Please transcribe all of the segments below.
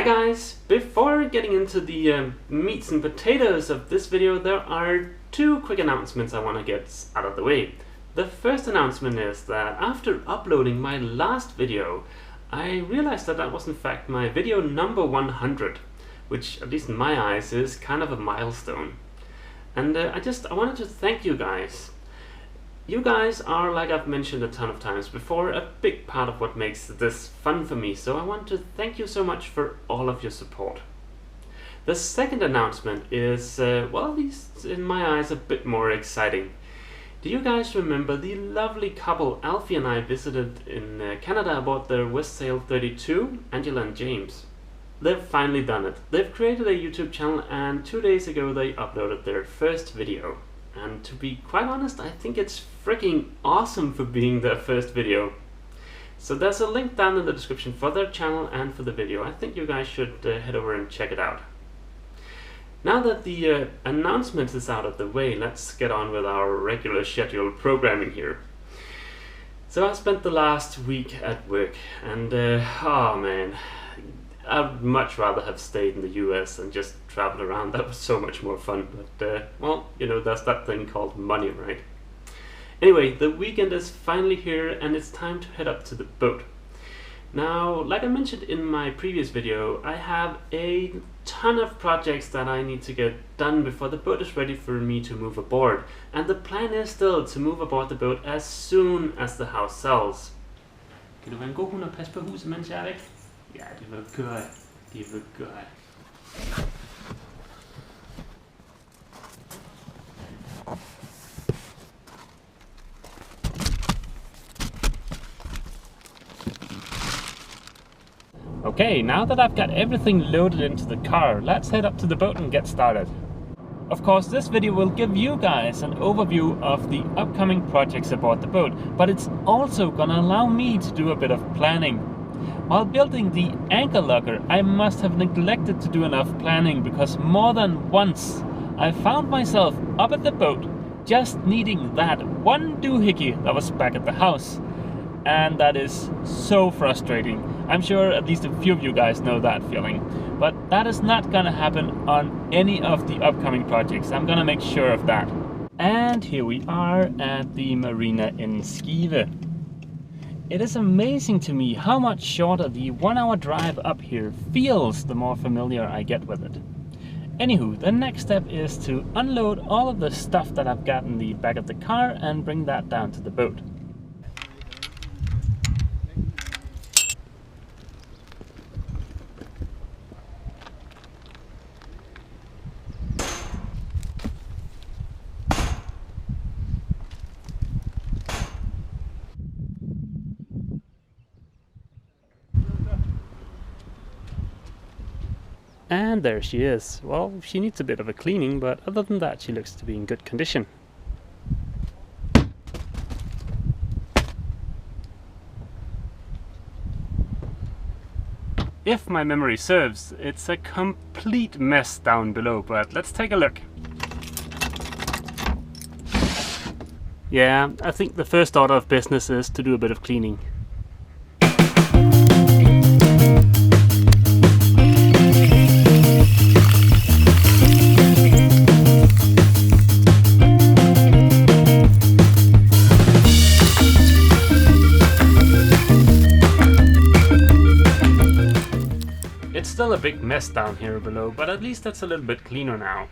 Hi guys! Before getting into the meats and potatoes of this video, there are two quick announcements I want to get out of the way. The first announcement is that after uploading my last video, I realized that was in fact my video number 100, which at least in my eyes is kind of a milestone. And I wanted to thank you guys. You guys are, like I've mentioned a ton of times before, a big part of what makes this fun for me, so I want to thank you so much for all of your support. The second announcement is, well, at least in my eyes, a bit more exciting. Do you guys remember the lovely couple Alfie and I visited in Canada aboard their Westsail 32, Angela and James? They've finally done it. They've created a YouTube channel and 2 days ago they uploaded their first video. And to be quite honest, I think it's freaking awesome for being their first video. So there's a link down in the description for their channel and for the video. I think you guys should head over and check it out. Now that the announcement is out of the way, let's get on with our regular scheduled programming here. So I spent the last week at work and oh man, I'd much rather have stayed in the US and just traveled around. That was so much more fun, but well, you know, there's that thing called money, right? Anyway, the weekend is finally here and it's time to head up to the boat. Now, like I mentioned in my previous video, I have a ton of projects that I need to get done before the boat is ready for me to move aboard. And the plan is still to move aboard the boat as soon as the house sells. Kan du være en god hund og passe på huset, mens jeg er væk? Ja, det var godt. Det var godt. Okay, now that I've got everything loaded into the car, let's head up to the boat and get started. Of course, this video will give you guys an overview of the upcoming projects aboard the boat, but it's also gonna allow me to do a bit of planning. While building the anchor locker, I must have neglected to do enough planning because more than once I found myself up at the boat just needing that one doohickey that was back at the house. And that is so frustrating. I'm sure at least a few of you guys know that feeling. But that is not gonna happen on any of the upcoming projects. I'm gonna make sure of that. And here we are at the marina in Skive. It is amazing to me how much shorter the 1 hour drive up here feels the more familiar I get with it. Anywho, the next step is to unload all of the stuff that I've got in the back of the car and bring that down to the boat. And there she is. Well, she needs a bit of a cleaning, but other than that, she looks to be in good condition. If my memory serves, it's a complete mess down below, but let's take a look. Yeah, I think the first order of business is to do a bit of cleaning. Still a big mess down here below, but at least that's a little bit cleaner now.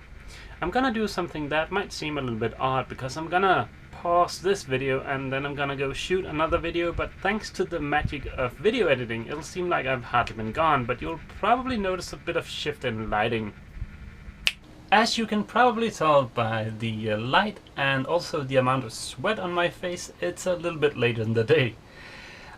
I'm gonna do something that might seem a little bit odd because I'm gonna pause this video and then I'm gonna go shoot another video, but thanks to the magic of video editing, it'll seem like I've hardly been gone, but you'll probably notice a bit of shift in lighting. As you can probably tell by the light and also the amount of sweat on my face, it's a little bit later in the day.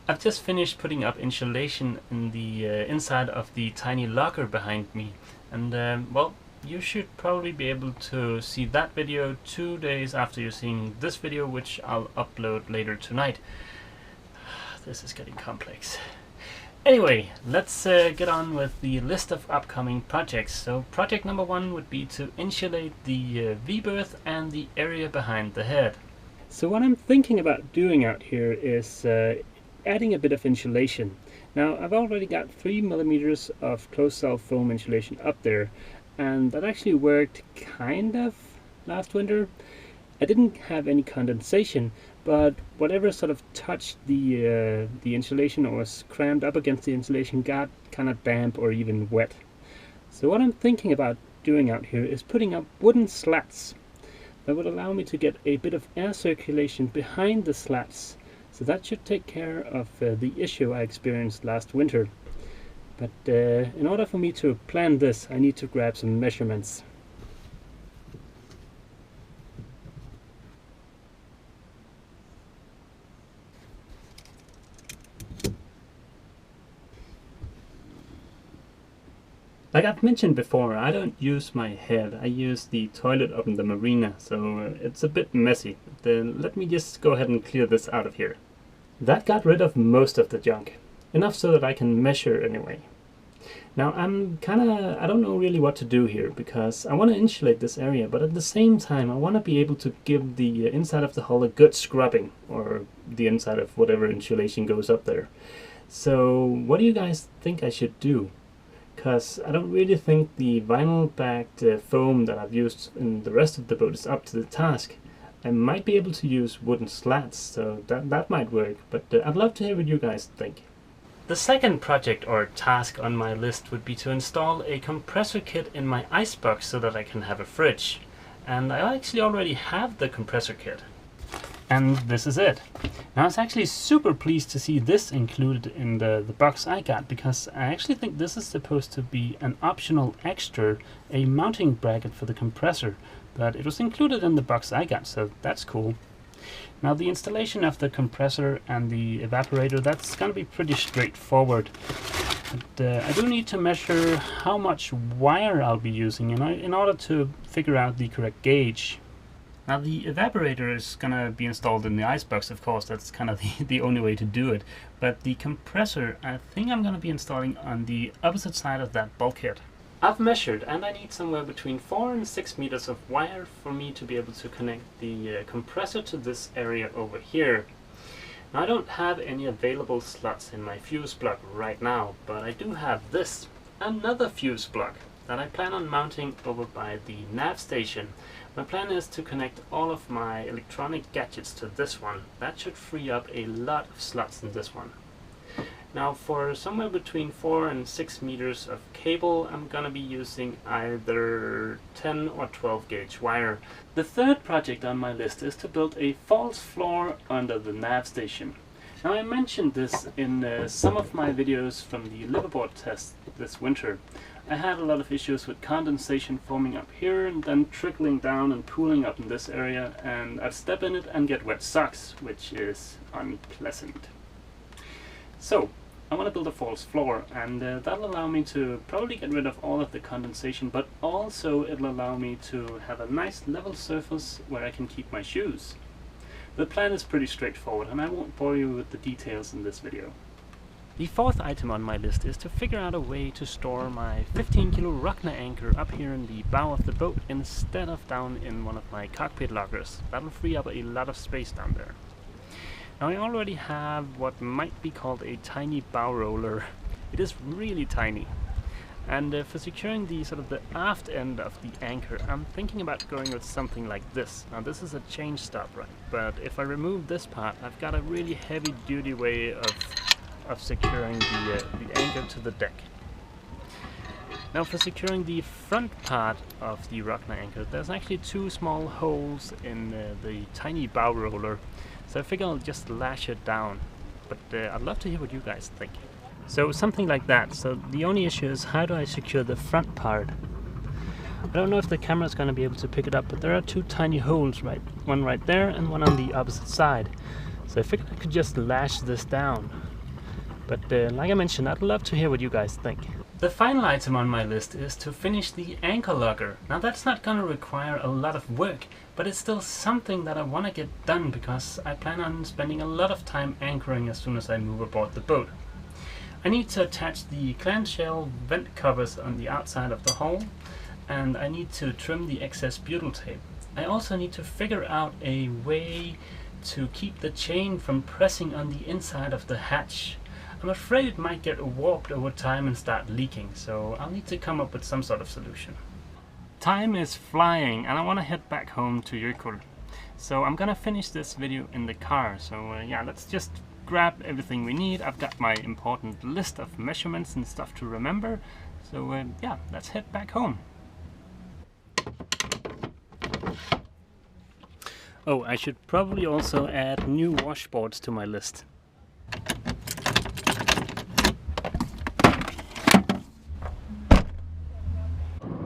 I've just finished putting up insulation in the inside of the tiny locker behind me, and well, you should probably be able to see that video 2 days after you're seeing this video, which I'll upload later tonight. This is getting complex. Anyway, let's get on with the list of upcoming projects. So project number 1 would be to insulate the V-berth and the area behind the head. So what I'm thinking about doing out here is adding a bit of insulation. Now I've already got 3 millimeters of closed cell foam insulation up there, and that actually worked kind of last winter. I didn't have any condensation, but whatever sort of touched the insulation or was crammed up against the insulation got kind of damp or even wet. So what I'm thinking about doing out here is putting up wooden slats that would allow me to get a bit of air circulation behind the slats. So that should take care of the issue I experienced last winter. But in order for me to plan this, I need to grab some measurements. Like I've mentioned before, I don't use my head, I use the toilet up in the marina, so it's a bit messy. Then let me just go ahead and clear this out of here. That got rid of most of the junk, enough so that I can measure anyway. Now I don't know really what to do here, because I want to insulate this area, but at the same time I want to be able to give the inside of the hull a good scrubbing, or the inside of whatever insulation goes up there. So what do you guys think I should do? Because I don't really think the vinyl-backed foam that I've used in the rest of the boat is up to the task. I might be able to use wooden slats, so that might work, but I'd love to hear what you guys think. The second project or task on my list would be to install a compressor kit in my icebox so that I can have a fridge. And I actually already have the compressor kit. And this is it. Now I was actually super pleased to see this included in the box I got, because I actually think this is supposed to be an optional extra, a mounting bracket for the compressor, but it was included in the box I got, so that's cool. Now the installation of the compressor and the evaporator, that's going to be pretty straightforward. But I do need to measure how much wire I'll be using in order to figure out the correct gauge. Now the evaporator is going to be installed in the icebox, of course, that's kind of the only way to do it. But the compressor, I think I'm going to be installing on the opposite side of that bulkhead. I've measured, and I need somewhere between 4 and 6 meters of wire for me to be able to connect the compressor to this area over here. Now I don't have any available slots in my fuse plug right now, but I do have this, another fuse plug, that I plan on mounting over by the nav station. My plan is to connect all of my electronic gadgets to this one. That should free up a lot of slots in this one. Now for somewhere between 4 and 6 meters of cable, I'm gonna be using either 10 or 12 gauge wire. The third project on my list is to build a false floor under the nav station. Now I mentioned this in some of my videos from the liveaboard test this winter. I had a lot of issues with condensation forming up here and then trickling down and pooling up in this area, and I'd step in it and get wet socks, which is unpleasant. So I want to build a false floor, and that'll allow me to probably get rid of all of the condensation, but also it'll allow me to have a nice level surface where I can keep my shoes. The plan is pretty straightforward, and I won't bore you with the details in this video. The fourth item on my list is to figure out a way to store my 15 kilo Rockna anchor up here in the bow of the boat instead of down in one of my cockpit lockers. That'll free up a lot of space down there. Now I already have what might be called a tiny bow roller. It is really tiny. And for securing the the aft end of the anchor, I'm thinking about going with something like this. Now this is a chain stop, right? But if I remove this part, I've got a really heavy duty way of securing the anchor to the deck. Now for securing the front part of the Rockna anchor, there's actually 2 small holes in the tiny bow roller. So I figure I'll just lash it down. But I'd love to hear what you guys think. So something like that. So the only issue is, how do I secure the front part? I don't know if the camera's going to be able to pick it up, but there are 2 tiny holes, right? One right there and one on the opposite side. So I figured I could just lash this down. But like I mentioned, I'd love to hear what you guys think. The final item on my list is to finish the anchor locker. Now that's not going to require a lot of work, but it's still something that I want to get done because I plan on spending a lot of time anchoring as soon as I move aboard the boat. I need to attach the clamshell vent covers on the outside of the hull, and I need to trim the excess butyl tape. I also need to figure out a way to keep the chain from pressing on the inside of the hatch. I'm afraid it might get warped over time and start leaking, so I'll need to come up with some sort of solution. Time is flying and I want to head back home to Jökull. So I'm gonna finish this video in the car, so yeah, let's just grab everything we need. I've got my important list of measurements and stuff to remember, so yeah, let's head back home. Oh, I should probably also add new washboards to my list.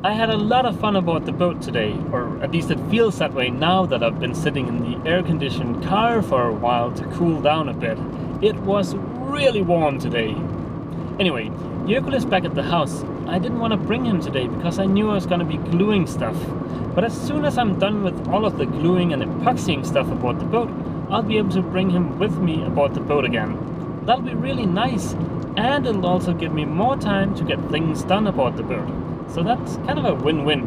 I had a lot of fun aboard the boat today, or at least it feels that way now that I've been sitting in the air-conditioned car for a while to cool down a bit. It was really warm today. Anyway, Jökull is back at the house. I didn't want to bring him today because I knew I was going to be gluing stuff. But as soon as I'm done with all of the gluing and epoxying stuff aboard the boat, I'll be able to bring him with me aboard the boat again. That'll be really nice, and it'll also give me more time to get things done aboard the boat. So that's kind of a win-win.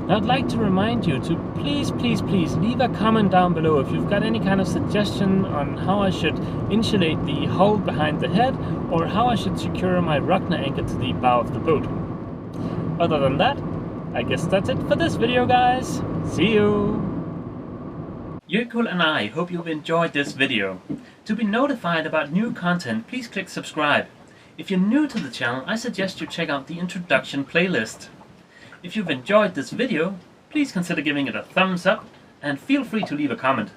Now I'd like to remind you to please leave a comment down below if you've got any kind of suggestion on how I should insulate the hull behind the head, or how I should secure my Rogner anchor to the bow of the boat. Other than that, I guess that's it for this video, guys. See you! Jökull and I hope you've enjoyed this video. To be notified about new content, please click subscribe. If you're new to the channel, I suggest you check out the introduction playlist. If you've enjoyed this video, please consider giving it a thumbs up and feel free to leave a comment.